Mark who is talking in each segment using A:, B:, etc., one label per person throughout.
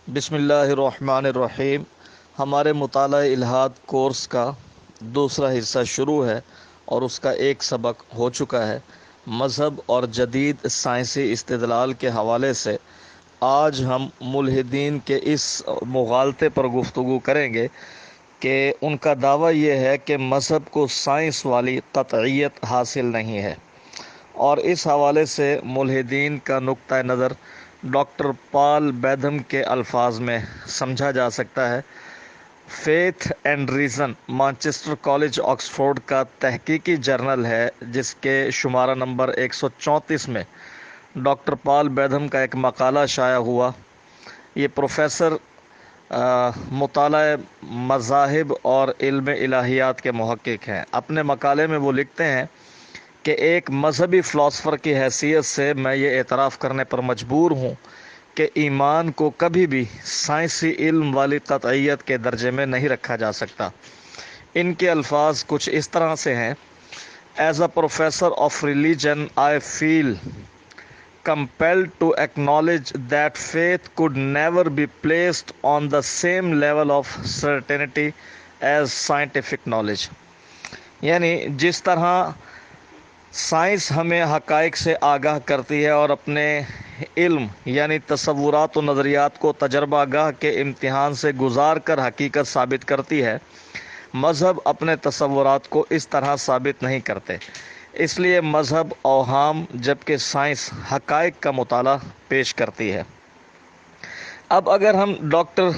A: بسم اللہ الرحمن الرحیم۔ ہمارے مطالعہ الہاد کورس کا دوسرا حصہ شروع ہے اور اس کا ایک سبق ہو چکا ہے۔ مذہب اور جدید سائنسی استدلال کے حوالے سے آج ہم ملحدین کے اس مغالطے پر گفتگو کریں گے کہ ان کا دعویٰ یہ ہے کہ مذہب کو سائنس والی قطعیت حاصل نہیں ہے، اور اس حوالے سے ملحدین کا نقطہ نظر ڈاکٹر پال بیدھم کے الفاظ میں سمجھا جا سکتا ہے۔ Faith and reason Manchester college Oxford کا تحقیقی جرنل ہے، جس کے شمارہ نمبر 134 میں ڈاکٹر پال بیدھم کا ایک مقالہ شائع ہوا۔ یہ پروفیسر مطالعہ مذاہب اور علم الہیات کے محقق ہیں۔ اپنے مقالے میں وہ لکھتے ہیں کہ ایک مذہبی فلاسفر کی حیثیت سے میں یہ اعتراف کرنے پر مجبور ہوں کہ ایمان کو کبھی بھی سائنسی علم والی قطعیت کے درجے میں نہیں رکھا جا سکتا۔ ان کے الفاظ کچھ اس طرح سے ہیں: as a professor of religion I feel compelled to acknowledge that faith could never be placed on the same level of certainty as scientific knowledge۔ یعنی جس طرح سائنس ہمیں حقائق سے آگاہ کرتی ہے اور اپنے علم یعنی تصورات و نظریات کو تجربہ گاہ کے امتحان سے گزار کر حقیقت ثابت کرتی ہے، مذہب اپنے تصورات کو اس طرح ثابت نہیں کرتے۔ اس لیے مذہب اوہام جبکہ سائنس حقائق کا مطالعہ پیش کرتی ہے۔ اب اگر ہم ڈاکٹر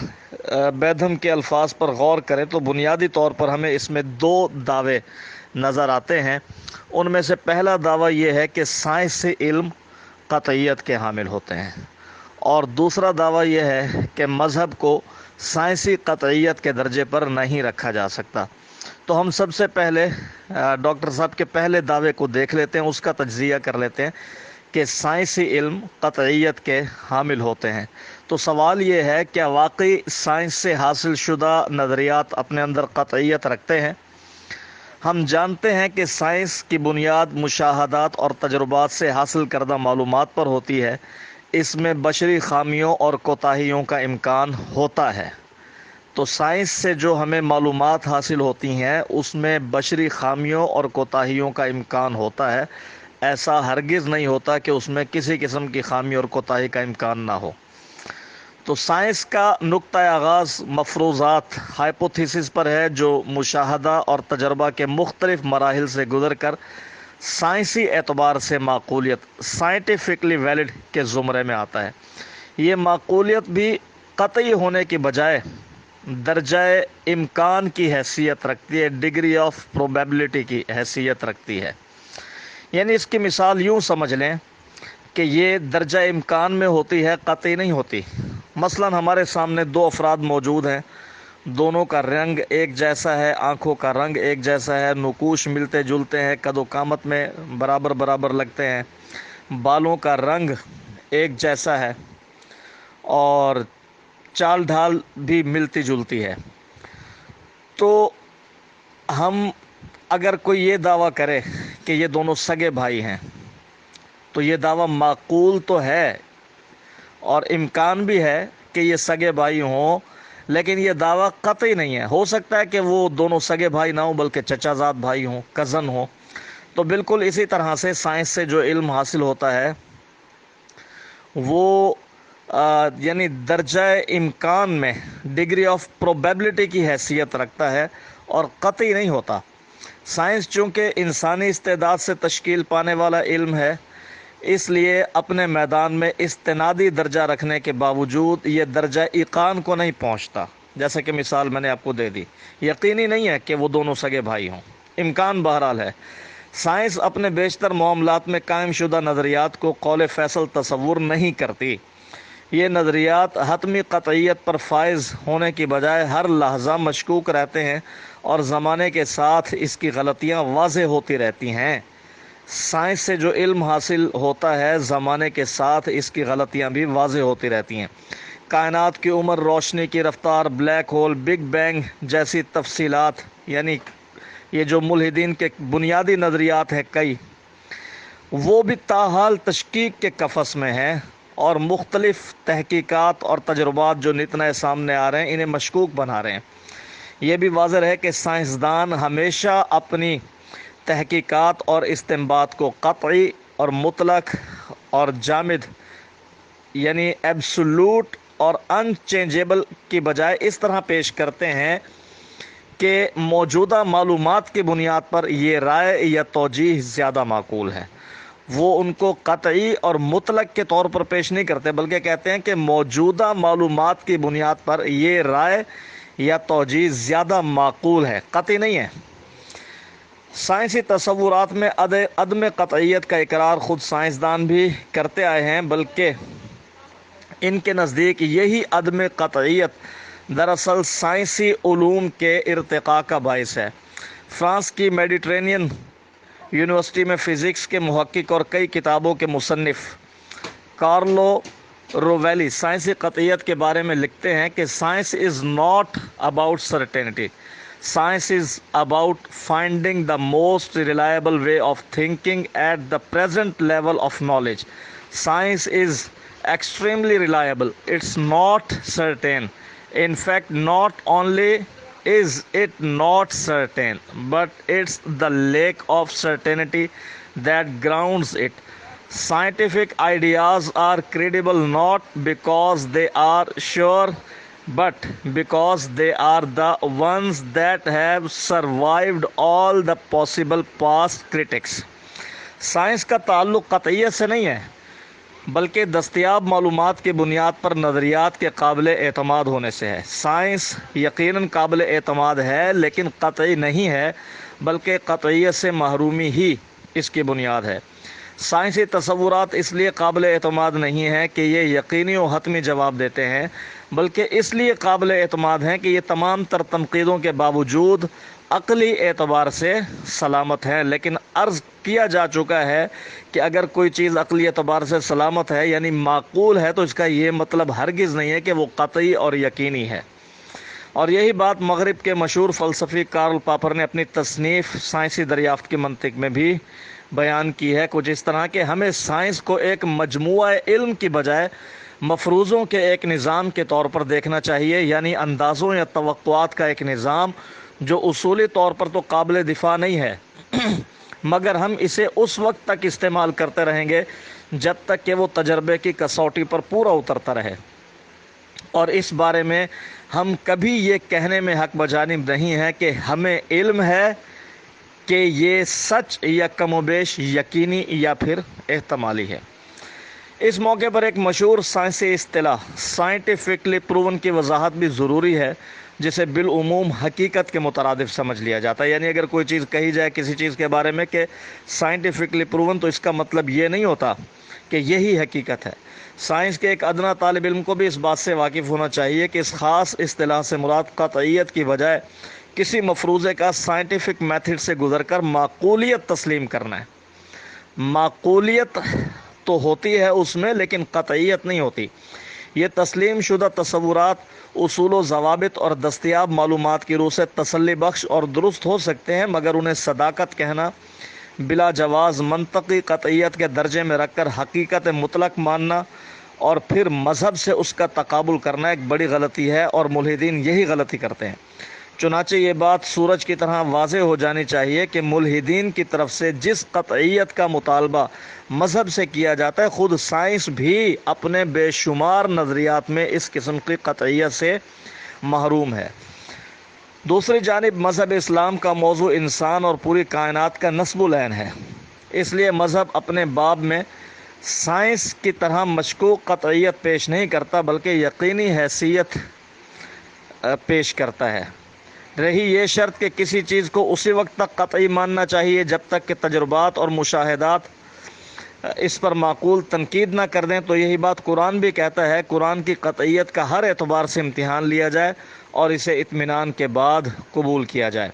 A: بیدھم کے الفاظ پر غور کریں تو بنیادی طور پر ہمیں اس میں دو دعوے نظر آتے ہیں۔ ان میں سے پہلا دعویٰ یہ ہے کہ سائنسی علم قطعیت کے حامل ہوتے ہیں، اور دوسرا دعویٰ یہ ہے کہ مذہب کو سائنسی قطعیت کے درجے پر نہیں رکھا جا سکتا۔ تو ہم سب سے پہلے ڈاکٹر صاحب کے پہلے دعوے کو دیکھ لیتے ہیں، اس کا تجزیہ کر لیتے ہیں کہ سائنسی علم قطعیت کے حامل ہوتے ہیں۔ تو سوال یہ ہے، کیا واقعی سائنس سے حاصل شدہ نظریات اپنے اندر قطعیت رکھتے ہیں؟ ہم جانتے ہیں کہ سائنس کی بنیاد مشاہدات اور تجربات سے حاصل کردہ معلومات پر ہوتی ہے۔ اس میں بشری خامیوں اور کوتاہیوں کا امکان ہوتا ہے۔ تو سائنس سے جو ہمیں معلومات حاصل ہوتی ہیں اس میں بشری خامیوں اور کوتاہیوں کا امکان ہوتا ہے۔ ایسا ہرگز نہیں ہوتا کہ اس میں کسی قسم کی خامی اور کوتاہی کا امکان نہ ہو۔ تو سائنس کا نقطہ آغاز مفروضات ہائپوتھیسس پر ہے، جو مشاہدہ اور تجربہ کے مختلف مراحل سے گزر کر سائنسی اعتبار سے معقولیت سائنٹیفکلی ویلڈ کے زمرے میں آتا ہے۔ یہ معقولیت بھی قطعی ہونے کی بجائے درجہ امکان کی حیثیت رکھتی ہے، ڈگری آف پروبیبلٹی کی حیثیت رکھتی ہے۔ یعنی اس کی مثال یوں سمجھ لیں کہ یہ درجہ امکان میں ہوتی ہے، قطعی نہیں ہوتی۔ مثلا ہمارے سامنے دو افراد موجود ہیں، دونوں کا رنگ ایک جیسا ہے، آنکھوں کا رنگ ایک جیسا ہے، نقوش ملتے جلتے ہیں، قد و قامت میں برابر لگتے ہیں، بالوں کا رنگ ایک جیسا ہے اور چال ڈھال بھی ملتی جلتی ہے۔ تو ہم اگر کوئی یہ دعویٰ کرے کہ یہ دونوں سگے بھائی ہیں تو یہ دعویٰ معقول تو ہے اور امکان بھی ہے کہ یہ سگے بھائی ہوں، لیکن یہ دعویٰ قطعی نہیں ہے۔ ہو سکتا ہے کہ وہ دونوں سگے بھائی نہ ہوں بلکہ چچا زاد بھائی ہوں، کزن ہوں۔ تو بالکل اسی طرح سے سائنس سے جو علم حاصل ہوتا ہے وہ یعنی درجہ امکان میں ڈگری آف پروبیبلٹی کی حیثیت رکھتا ہے اور قطعی نہیں ہوتا۔ سائنس چونکہ انسانی استعداد سے تشکیل پانے والا علم ہے، اس لیے اپنے میدان میں استنادی درجہ رکھنے کے باوجود یہ درجہ ایقان کو نہیں پہنچتا۔ جیسا کہ مثال میں نے آپ کو دے دی، یقینی نہیں ہے کہ وہ دونوں سگے بھائی ہوں، امکان بہرحال ہے۔ سائنس اپنے بیشتر معاملات میں قائم شدہ نظریات کو قول فیصل تصور نہیں کرتی۔ یہ نظریات حتمی قطعیت پر فائز ہونے کی بجائے ہر لحظہ مشکوک رہتے ہیں اور زمانے کے ساتھ اس کی غلطیاں واضح ہوتی رہتی ہیں۔ سائنس سے جو علم حاصل ہوتا ہے زمانے کے ساتھ اس کی غلطیاں بھی واضح ہوتی رہتی ہیں۔ کائنات کی عمر، روشنی کی رفتار، بلیک ہول، بگ بینگ جیسی تفصیلات، یعنی یہ جو ملحدین کے بنیادی نظریات ہیں کئی، وہ بھی تاحال تشکیک کے قفس میں ہیں اور مختلف تحقیقات اور تجربات جو نت نئے سامنے آ رہے ہیں انہیں مشکوک بنا رہے ہیں۔ یہ بھی واضح ہے کہ سائنسدان ہمیشہ اپنی تحقیقات اور استنباط کو قطعی اور مطلق اور جامد یعنی ایبسولوٹ اور ان چینجیبل کی بجائے اس طرح پیش کرتے ہیں کہ موجودہ معلومات کی بنیاد پر یہ رائے یا توجیہ زیادہ معقول ہے۔ وہ ان کو قطعی اور مطلق کے طور پر پیش نہیں کرتے، بلکہ کہتے ہیں کہ موجودہ معلومات کی بنیاد پر یہ رائے یا توجیہ زیادہ معقول ہے، قطعی نہیں ہے۔ سائنسی تصورات میں عدم قطعیت کا اقرار خود سائنسدان بھی کرتے آئے ہیں، بلکہ ان کے نزدیک یہی عدم قطعیت دراصل سائنسی علوم کے ارتقاء کا باعث ہے۔ فرانس کی میڈیٹرینین یونیورسٹی میں فزکس کے محقق اور کئی کتابوں کے مصنف کارلو روویلی سائنسی قطعیت کے بارے میں لکھتے ہیں کہ science is not about certainty, science is about finding the most reliable way of thinking at the present level of knowledge. Science is extremely reliable, it's not certain. In fact, not only is it not certain, but it's the lack of certainty that grounds it. Scientific ideas are credible not because they are sure, but because they are the ones that have survived all the possible past critics. Science کا تعلق قطعیت سے نہیں ہے، بلکہ دستیاب معلومات کی بنیاد پر نظریات کے قابل اعتماد ہونے سے ہے۔ سائنس یقیناً قابل اعتماد ہے، لیکن قطعی نہیں ہے، بلکہ قطعیت سے محرومی ہی اس کی بنیاد ہے۔ سائنسی تصورات اس لیے قابل اعتماد نہیں ہیں کہ یہ یقینی و حتمی جواب دیتے ہیں، بلکہ اس لیے قابل اعتماد ہیں کہ یہ تمام تر تنقیدوں کے باوجود عقلی اعتبار سے سلامت ہے۔ لیکن عرض کیا جا چکا ہے کہ اگر کوئی چیز عقلی اعتبار سے سلامت ہے یعنی معقول ہے، تو اس کا یہ مطلب ہرگز نہیں ہے کہ وہ قطعی اور یقینی ہے۔ اور یہی بات مغرب کے مشہور فلسفی کارل پاپر نے اپنی تصنیف سائنسی دریافت کی منطق میں بھی بیان کی ہے، کچھ اس طرح کہ ہمیں سائنس کو ایک مجموعہ علم کی بجائے مفروضوں کے ایک نظام کے طور پر دیکھنا چاہیے، یعنی اندازوں یا توقعات کا ایک نظام جو اصولی طور پر تو قابل دفاع نہیں ہے، مگر ہم اسے اس وقت تک استعمال کرتے رہیں گے جب تک کہ وہ تجربے کی کسوٹی پر پورا اترتا رہے۔ اور اس بارے میں ہم کبھی یہ کہنے میں حق بجانب نہیں ہے کہ ہمیں علم ہے کہ یہ سچ یا کم و بیش یقینی یا پھر احتمالی ہے۔ اس موقع پر ایک مشہور سائنسی اصطلاح سائنٹیفکلی پروون کی وضاحت بھی ضروری ہے، جسے بالعموم حقیقت کے مترادف سمجھ لیا جاتا ہے۔ یعنی اگر کوئی چیز کہی جائے کسی چیز کے بارے میں کہ سائنٹیفکلی پروون، تو اس کا مطلب یہ نہیں ہوتا کہ یہی حقیقت ہے۔ سائنس کے ایک ادنا طالب علم کو بھی اس بات سے واقف ہونا چاہیے کہ اس خاص اصطلاح سے مراد قطعیت کی بجائے کسی مفروضے کا سائنٹیفک میتھڈ سے گزر کر معقولیت تسلیم کرنا ہے۔ معقولیت تو ہوتی ہے اس میں، لیکن قطعیت نہیں ہوتی۔ یہ تسلیم شدہ تصورات اصول و ضوابط اور دستیاب معلومات کی روح سے تسلی بخش اور درست ہو سکتے ہیں، مگر انہیں صداقت کہنا، بلا جواز منطقی قطعیت کے درجے میں رکھ کر حقیقت مطلق ماننا اور پھر مذہب سے اس کا تقابل کرنا ایک بڑی غلطی ہے، اور ملحدین یہی غلطی کرتے ہیں۔ چنانچہ یہ بات سورج کی طرح واضح ہو جانی چاہیے کہ ملحدین کی طرف سے جس قطعیت کا مطالبہ مذہب سے کیا جاتا ہے، خود سائنس بھی اپنے بے شمار نظریات میں اس قسم کی قطعیت سے محروم ہے۔ دوسری جانب مذہب اسلام کا موضوع انسان اور پوری کائنات کا نصب العین ہے، اس لیے مذہب اپنے باب میں سائنس کی طرح مشکوک قطعیت پیش نہیں کرتا، بلکہ یقینی حیثیت پیش کرتا ہے۔ رہی یہ شرط کہ کسی چیز کو اسی وقت تک قطعی ماننا چاہیے جب تک کہ تجربات اور مشاہدات اس پر معقول تنقید نہ کر دیں، تو یہی بات قرآن بھی کہتا ہے۔ قرآن کی قطعیت کا ہر اعتبار سے امتحان لیا جائے اور اسے اطمینان کے بعد قبول کیا جائے۔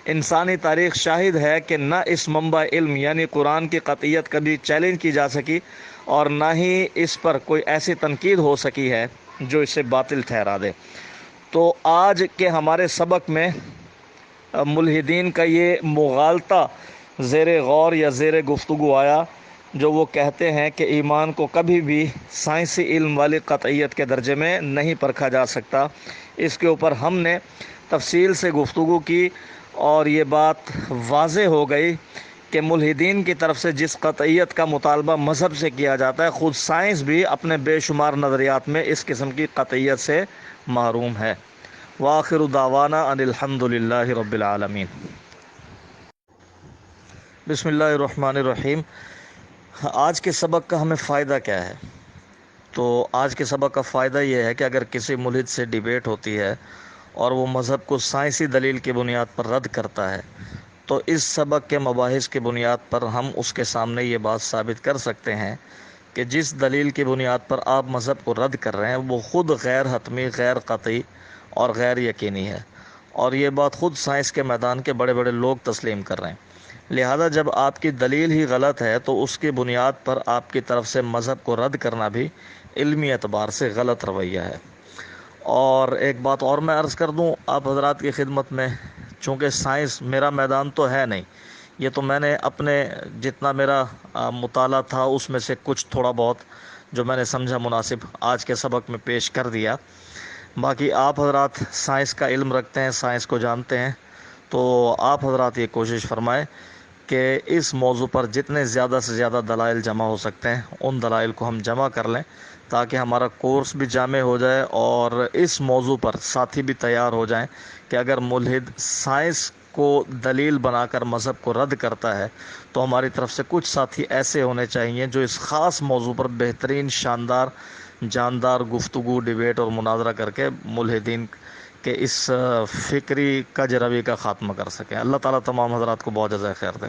A: انسانی تاریخ شاہد ہے کہ نہ اس منبع علم یعنی قرآن کی قطعیت کبھی چیلنج کی جا سکی، اور نہ ہی اس پر کوئی ایسی تنقید ہو سکی ہے جو اسے باطل ٹھہرا دے۔ تو آج کے ہمارے سبق میں ملحدین کا یہ مغالطہ زیر غور یا زیر گفتگو آیا جو وہ کہتے ہیں کہ ایمان کو کبھی بھی سائنسی علم والی قطعیت کے درجے میں نہیں پرکھا جا سکتا۔ اس کے اوپر ہم نے تفصیل سے گفتگو کی اور یہ بات واضح ہو گئی کہ ملحدین کی طرف سے جس قطعیت کا مطالبہ مذہب سے کیا جاتا ہے، خود سائنس بھی اپنے بے شمار نظریات میں اس قسم کی قطعیت سے محروم ہے۔ وآخر دعوانا ان الحمد للہ رب العالمین۔ بسم اللہ الرحمن الرحیم۔ آج کے سبق کا ہمیں فائدہ کیا ہے؟ تو آج کے سبق کا فائدہ یہ ہے کہ اگر کسی ملحد سے ڈیبیٹ ہوتی ہے اور وہ مذہب کو سائنسی دلیل کی بنیاد پر رد کرتا ہے، تو اس سبق کے مباحث کی بنیاد پر ہم اس کے سامنے یہ بات ثابت کر سکتے ہیں کہ جس دلیل کی بنیاد پر آپ مذہب کو رد کر رہے ہیں وہ خود غیر حتمی، غیر قطعی اور غیر یقینی ہے، اور یہ بات خود سائنس کے میدان کے بڑے بڑے لوگ تسلیم کر رہے ہیں۔ لہذا جب آپ کی دلیل ہی غلط ہے تو اس کی بنیاد پر آپ کی طرف سے مذہب کو رد کرنا بھی علمی اعتبار سے غلط رویہ ہے۔ اور ایک بات اور میں عرض کر دوں آپ حضرات کی خدمت میں، چونکہ سائنس میرا میدان تو ہے نہیں، یہ تو میں نے اپنے جتنا میرا مطالعہ تھا اس میں سے کچھ تھوڑا بہت جو میں نے سمجھا مناسب آج کے سبق میں پیش کر دیا۔ باقی آپ حضرات سائنس کا علم رکھتے ہیں، سائنس کو جانتے ہیں، تو آپ حضرات یہ کوشش فرمائیں کہ اس موضوع پر جتنے زیادہ سے زیادہ دلائل جمع ہو سکتے ہیں ان دلائل کو ہم جمع کر لیں، تاکہ ہمارا کورس بھی جامع ہو جائے اور اس موضوع پر ساتھی بھی تیار ہو جائیں کہ اگر ملحد سائنس کو دلیل بنا کر مذہب کو رد کرتا ہے تو ہماری طرف سے کچھ ساتھی ایسے ہونے چاہیے جو اس خاص موضوع پر بہترین، شاندار، جاندار گفتگو، ڈیبیٹ اور مناظرہ کر کے ملحدین کہ اس فکری کج روی کا خاتمہ کر سکیں۔ اللہ تعالیٰ تمام حضرات کو بہت جزائے خیر دے۔